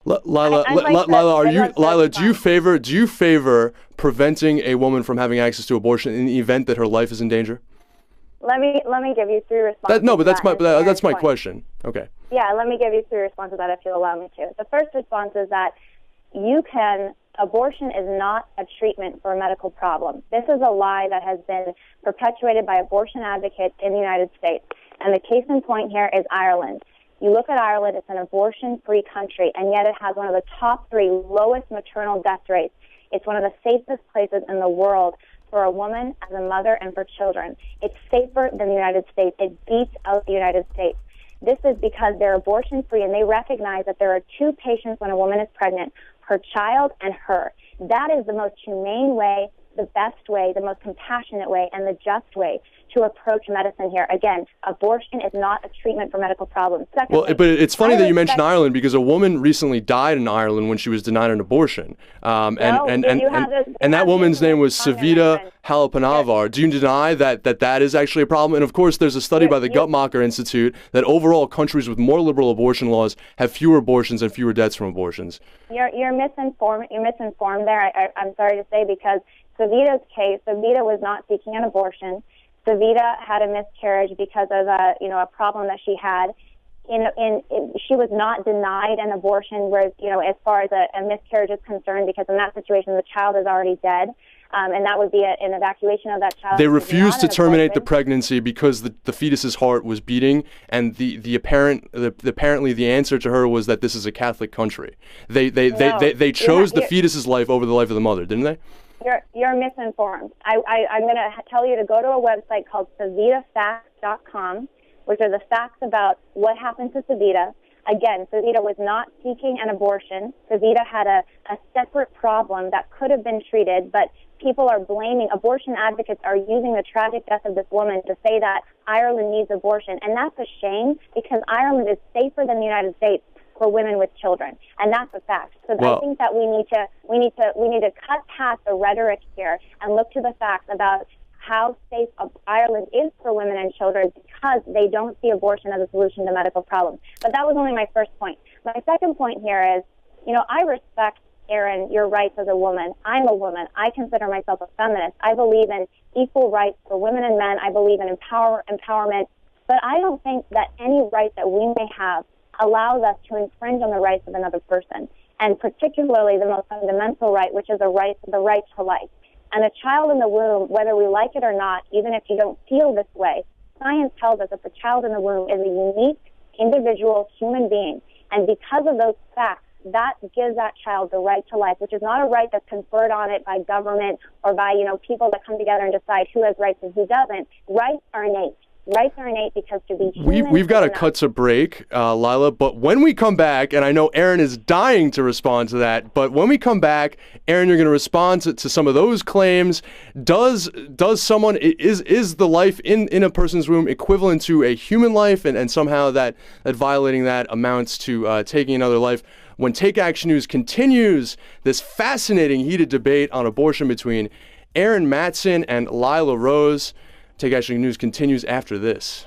Lila, do you favor preventing a woman from having access to abortion in the event that her life is in danger? Let me give you three responses. That's my question. Okay. Yeah, let me give you three responses to that if you'll allow me to. The first response is that abortion is not a treatment for a medical problem. This is a lie that has been perpetuated by abortion advocates in the United States. And the case in point here is Ireland. You look at Ireland, it's an abortion-free country, and yet it has one of the top three lowest maternal death rates. It's one of the safest places in the world for a woman as a mother and for children. It's safer than the United States. It beats out the United States. This is because they're abortion-free, and they recognize that there are two patients when a woman is pregnant, her child and her. That is the most humane way, the best way, the most compassionate way, and the just way to approach medicine here. Again, abortion is not a treatment for medical problems. Secondly, but it's funny that you mentioned Ireland, because a woman recently died in Ireland when she was denied an abortion. And that woman's name was Savita Halapannavar. Do you deny that is actually a problem? And of course, there's a study by the Guttmacher Institute that overall countries with more liberal abortion laws have fewer abortions and fewer deaths from abortions. You're misinformed. You're misinformed there. I'm sorry to say, because Savita's case, Savita was not seeking an abortion. Savita had a miscarriage because of a problem that she had. She was not denied an abortion, whereas as far as a miscarriage is concerned, because in that situation the child is already dead, and that would be an evacuation of that child. They refused to terminate the pregnancy because the fetus's heart was beating, and apparently the answer to her was that this is a Catholic country. They chose the fetus's life over the life of the mother, didn't they? You're misinformed. I'm going to tell you to go to a website called SavitaFacts.com, which are the facts about what happened to Savita. Again, Savita was not seeking an abortion. Savita had a separate problem that could have been treated, but people are blaming, abortion advocates are using the tragic death of this woman to say that Ireland needs abortion. And that's a shame, because Ireland is safer than the United States for women with children, and that's a fact. So I think that we need to cut past the rhetoric here and look to the facts about how safe Ireland is for women and children, because they don't see abortion as a solution to medical problems. But that was only my first point. My second point here is, I respect, Aaron, your rights as a woman. I'm a woman. I consider myself a feminist. I believe in equal rights for women and men. I believe in empowerment. But I don't think that any right that we may have allows us to infringe on the rights of another person, and particularly the most fundamental right, which is the right to life. And a child in the womb, whether we like it or not, even if you don't feel this way, science tells us that the child in the womb is a unique, individual human being. And because of those facts, that gives that child the right to life, which is not a right that's conferred on it by government or by, people that come together and decide who has rights and who doesn't. Rights are innate. Rights are innate, because to be human... We've got to cut to break, Lila, but when we come back, and I know Aaron is dying to respond to that, but when we come back, Aaron, you're going to respond to some of those claims. Does someone... Is the life in a person's womb equivalent to a human life, and somehow that violating that amounts to taking another life? When Take Action News continues this fascinating, heated debate on abortion between Aaron Mattson and Lila Rose, Take Action News continues after this.